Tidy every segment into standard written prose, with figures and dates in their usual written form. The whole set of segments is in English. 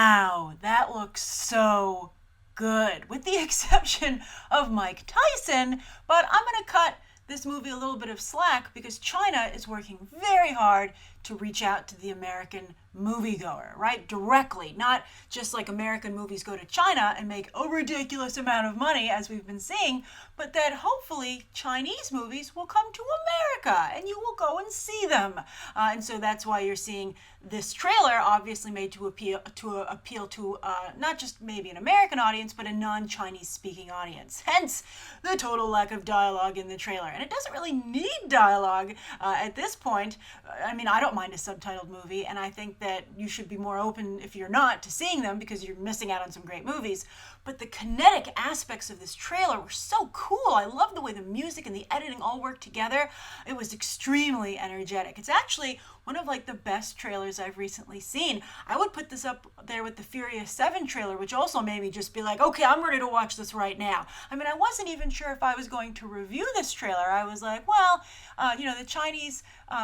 Wow, that looks so good, with the exception of Mike Tyson. But I'm going to cut this movie a little bit of slack because China is working very hard to reach out to the American moviegoer, right? Directly, not just like American movies go to China and make a ridiculous amount of money, as we've been seeing, but that hopefully Chinese movies will come to America and you will go and see them. And so that's why you're seeing this trailer obviously made to appeal to not just maybe an American audience, but a non-Chinese speaking audience. Hence the total lack of dialogue in the trailer. And it doesn't really need dialogue at this point. I mean, I don't mind a subtitled movie, and I think that you should be more open, if you're not, to seeing them because you're missing out on some great movies. But the kinetic aspects of this trailer were so cool. I love the way the music and the editing all worked together. It was extremely energetic. It's actually one of like the best trailers I've recently seen. I would put this up there with the Furious 7 trailer, which also made me just be like, okay, I'm ready to watch this right now. I mean, I wasn't even sure if I was going to review this trailer. I was like, well, the Chinese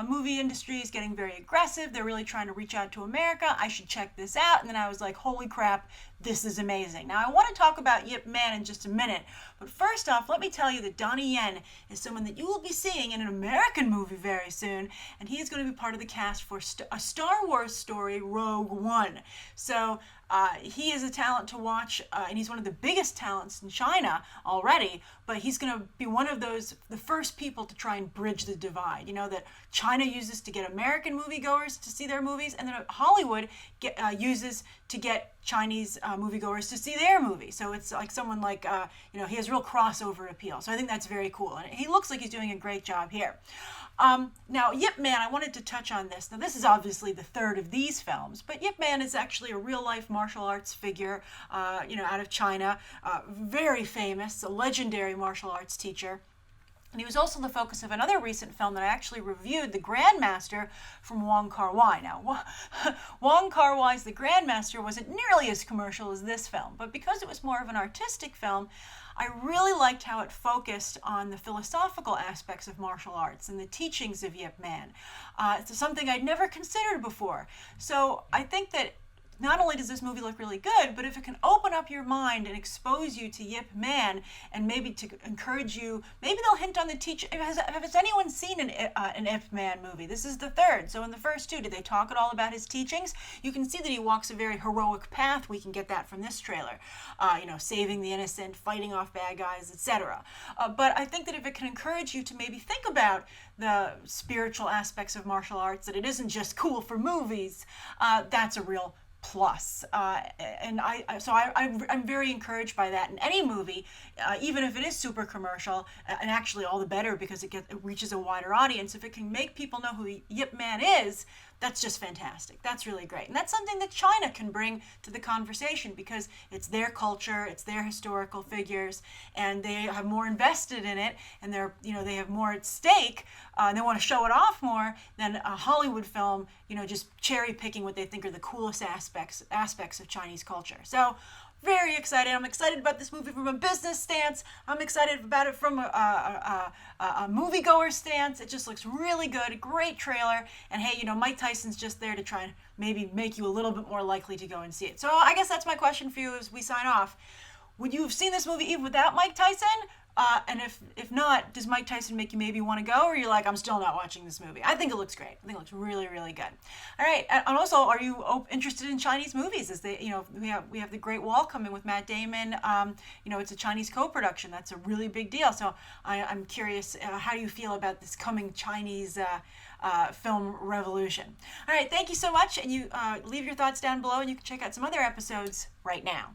movie industry is getting very aggressive. They're really trying to reach out to America. I should check this out. And then I was like, holy crap, this is amazing. Now, I want to talk about Yip Man in just a minute. But first off, let me tell you that Donnie Yen is someone that you will be seeing in an American movie very soon. And he is going to be part of the cast for a Star Wars story, Rogue One. So he is a talent to watch, and he's one of the biggest talents in China already, but he's going to be one of the first people to try and bridge the divide. You know, that China uses to get American moviegoers to see their movies, and then Hollywood uses to get Chinese moviegoers to see their movie. So it's like someone like, he has real crossover appeal. So I think that's very cool, and he looks like he's doing a great job here. Now, Yip Man, I wanted to touch on this. Now, this is obviously the third of these films, but Yip Man is actually a real-life martial arts figure, out of China, very famous, a legendary martial arts teacher. And he was also the focus of another recent film that I actually reviewed, The Grandmaster, from Wong Kar-wai. Now, Wong Kar-wai's The Grandmaster wasn't nearly as commercial as this film, but because it was more of an artistic film, I really liked how it focused on the philosophical aspects of martial arts and the teachings of Yip Man. It's something I'd never considered before. So I think that not only does this movie look really good, but if it can open up your mind and expose you to Yip Man and maybe to encourage you, maybe they'll hint on the teaching. Has anyone seen an Yip Man movie? This is the third. So in the first two, did they talk at all about his teachings? You can see that he walks a very heroic path. We can get that from this trailer. Saving the innocent, fighting off bad guys, etc. But I think that if it can encourage you to maybe think about the spiritual aspects of martial arts, that it isn't just cool for movies, that's a real plus. I'm very encouraged by that in any movie, even if it is super commercial, and actually all the better because it reaches a wider audience. If it can make people know who Yip Man is, that's just fantastic. That's really great. And that's something that China can bring to the conversation because it's their culture, it's their historical figures, and they have more invested in it, and they have more at stake, and they want to show it off more than a Hollywood film, just cherry picking what they think are the coolest aspects of Chinese culture. So very excited. I'm excited about this movie from a business stance. I'm excited about it from a moviegoer stance. It just looks really good. A great trailer. And hey, Mike Tyson's just there to try and maybe make you a little bit more likely to go and see it. So I guess that's my question for you as we sign off. Would you have seen this movie even without Mike Tyson? And if not, does Mike Tyson make you maybe want to go, or you're like, I'm still not watching this movie? I think it looks great. I think it looks really, really good. All right, and also, are you interested in Chinese movies? As we have the Great Wall coming with Matt Damon. It's a Chinese co-production. That's a really big deal. So I'm curious, how do you feel about this coming Chinese film revolution? All right, thank you so much, and you leave your thoughts down below, and you can check out some other episodes right now.